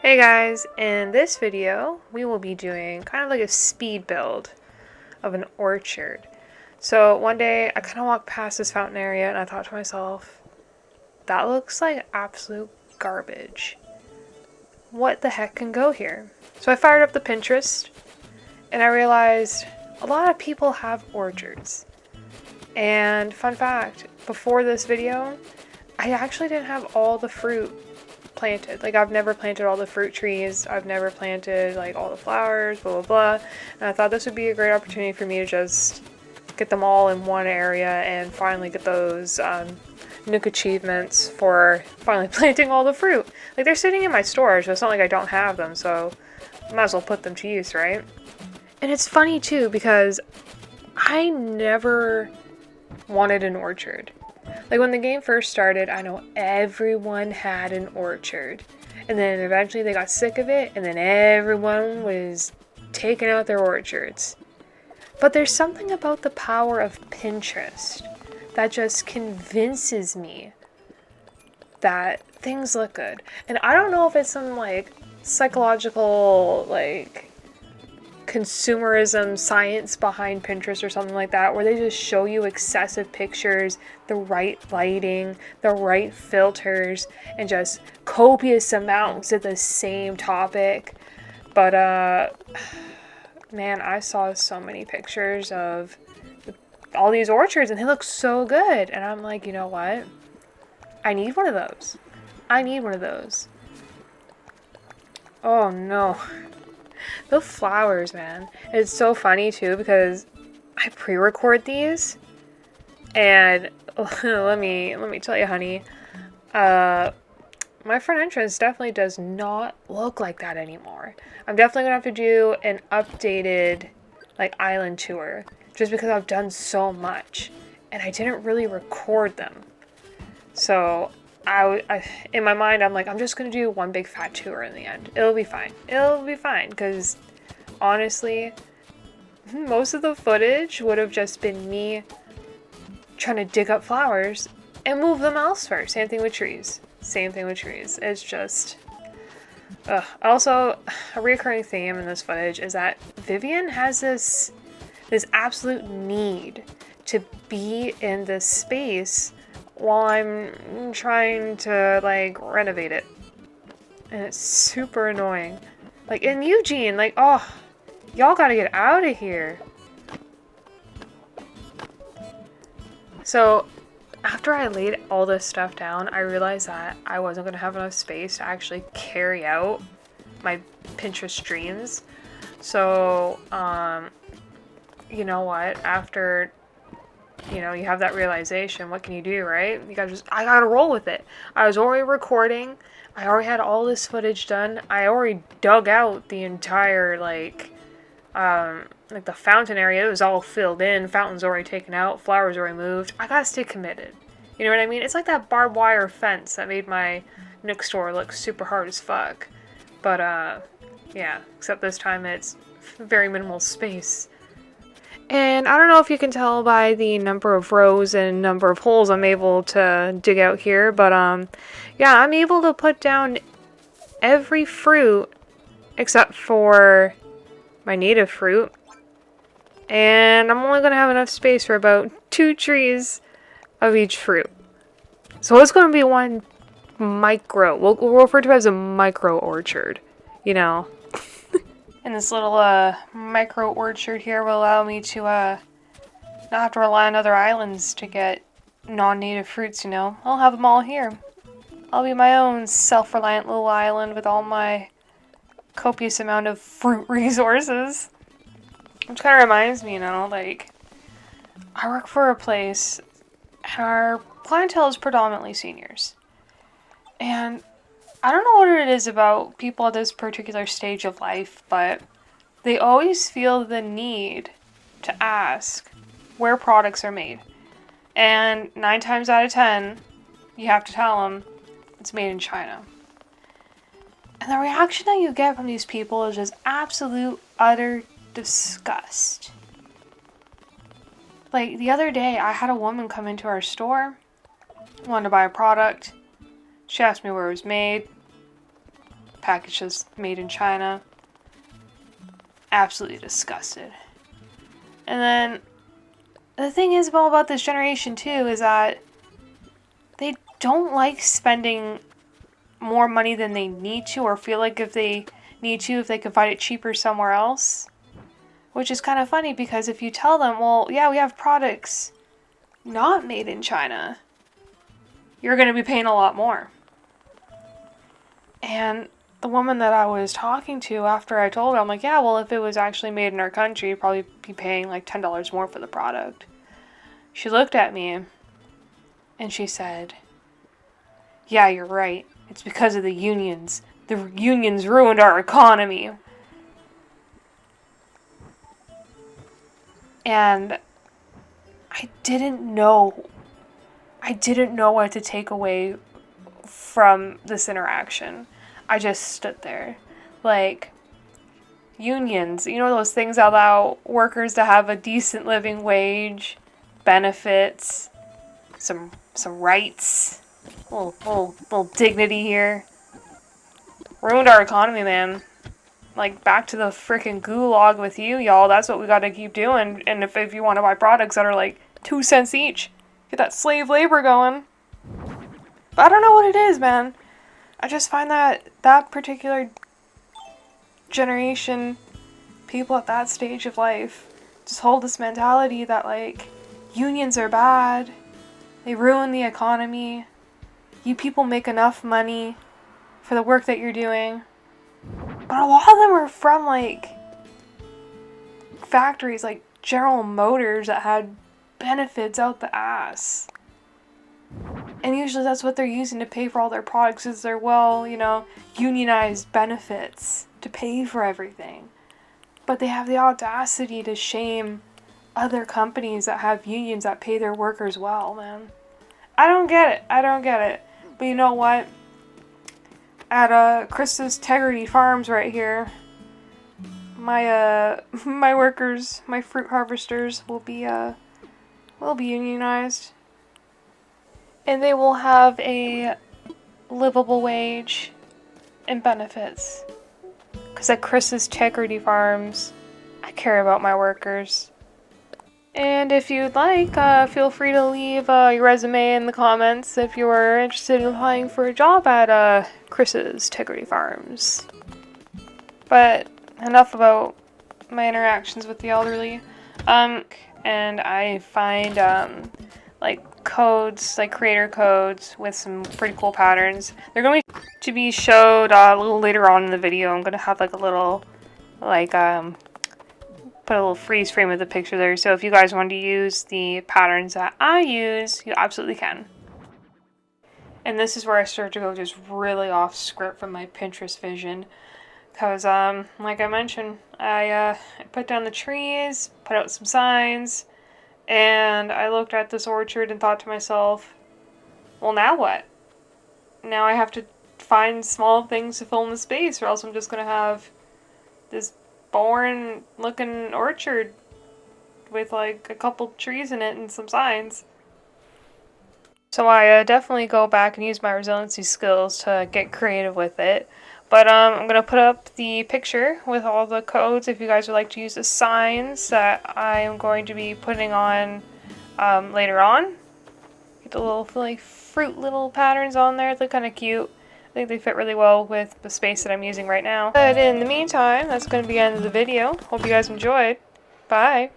Hey guys, in this video we will be doing kind of like a speed build of an orchard. So one day I kind of walked past this fountain area and I thought to myself, that looks like absolute garbage. What the heck can go here? So I fired up the Pinterest and I realized a lot of people have orchards. And fun fact, before this video, I actually didn't have all the fruit planted. Like, I've never planted all the fruit trees. I've never planted like all the flowers, blah blah blah. And I thought this would be a great opportunity for me to just get them all in one area and finally get those Nook achievements for finally planting all the fruit. Like, they're sitting in my storage, so it's not like I don't have them, so I might as well put them to use, right? And it's funny too because I never wanted an orchard. Like, when the game first started, I know everyone had an orchard. And then eventually they got sick of it, and then everyone was taking out their orchards. But there's something about the power of Pinterest that just convinces me that things look good. And I don't know if it's some, like, psychological, like, consumerism science behind Pinterest or something like that, where they just show you excessive pictures, the right lighting, the right filters, and just copious amounts of the same topic. But man, I saw so many pictures of all these orchards and they look so good, and I'm like, you know what, I need one of those. Oh no. The flowers, man. It's so funny too because I pre-record these, and let me tell you, honey, my front entrance definitely does not look like that anymore. I'm definitely gonna have to do an updated like island tour just because I've done so much and I didn't really record them. So in my mind, I'm like, I'm just gonna do one big fat tour in the end. It'll be fine. Because honestly, most of the footage would have just been me trying to dig up flowers and move them elsewhere. Same thing with trees. It's just... Also, a recurring theme in this footage is that Vivian has this absolute need to be in this space while I'm trying to, like, renovate it. And it's super annoying. Like, in Eugene, like, oh, y'all gotta get out of here. So, after I laid all this stuff down, I realized that I wasn't gonna have enough space to actually carry out my Pinterest dreams. So, you know what? After... you know, you have that realization, what can you do, right? I gotta roll with it. I was already recording. I already had all this footage done. I already dug out the entire, like the fountain area. It was all filled in. Fountain's already taken out. Flowers already moved. I gotta stay committed. You know what I mean? It's like that barbed wire fence that made my Nook store look super hard as fuck. But, yeah. Except this time it's very minimal space. And I don't know if you can tell by the number of rows and number of holes I'm able to dig out here, but yeah, I'm able to put down every fruit except for my native fruit. And I'm only going to have enough space for about 2 trees of each fruit. So it's going to be one micro, we'll refer to it as a micro orchard, you know. And this little micro orchard here will allow me to not have to rely on other islands to get non-native fruits, you know. I'll have them all here. I'll be my own self-reliant little island with all my copious amount of fruit resources. Which kind of reminds me, you know, like, I work for a place and our clientele is predominantly seniors. And I don't know what it is about people at this particular stage of life, but they always feel the need to ask where products are made. And 9 times out of 10, you have to tell them it's made in China. And the reaction that you get from these people is just absolute, utter disgust. Like, the other day, I had a woman come into our store, wanted to buy a product. She asked me where it was made. package says made in China. Absolutely disgusted. And then the thing is about this generation too is that they don't like spending more money than they need to, or feel like if they need to, if they can find it cheaper somewhere else. Which is kind of funny, because if you tell them, well, yeah, we have products not made in China, you're going to be paying a lot more. And the woman that I was talking to, after I told her, I'm like, yeah, well, if it was actually made in our country, you'd probably be paying like $10 more for the product. She looked at me and she said, yeah, you're right. It's because of the unions. The unions ruined our economy. And I didn't know what to take away from this interaction. I just stood there. Like, unions, you know, those things that allow workers to have a decent living wage, benefits, some rights, little dignity here. Ruined our economy, man. Like, back to the freaking gulag with you, y'all. That's what we gotta keep doing. And if you want to buy products that are like 2 cents each, get that slave labor going. But I don't know what it is, man. I just find that particular generation, people at that stage of life, just hold this mentality that, like, unions are bad. They ruin the economy. You people make enough money for the work that you're doing. But a lot of them are from, like, factories like General Motors that had benefits out the ass. And usually that's what they're using to pay for all their products, is their, unionized benefits to pay for everything. But they have the audacity to shame other companies that have unions that pay their workers well, man. I don't get it. But you know what? At Chris's Tegrity Farms right here, my workers, my fruit harvesters will be unionized, and they will have a livable wage and benefits. Because at Chris's Tegrity Farms, I care about my workers. And if you'd like, feel free to leave your resume in the comments if you are interested in applying for a job at Chris's Tegrity Farms. But enough about my interactions with the elderly. And I find like codes, like creator codes with some pretty cool patterns. They're going to be showed a little later on in the video. I'm going to have like a little, put a little freeze frame of the picture there. So if you guys want to use the patterns that I use, you absolutely can. And this is where I start to go just really off script from my Pinterest vision. Because, like I mentioned, I put down the trees, put out some signs, and I looked at this orchard and thought to myself, well, now what? Now I have to find small things to fill in the space, or else I'm just going to have this boring looking orchard with like a couple trees in it and some signs. So I definitely go back and use my resiliency skills to get creative with it. But I'm going to put up the picture with all the codes if you guys would like to use the signs that I am going to be putting on later on. Get the little like fruit little patterns on there. They're kind of cute. I think they fit really well with the space that I'm using right now. But in the meantime, that's going to be the end of the video. Hope you guys enjoyed. Bye!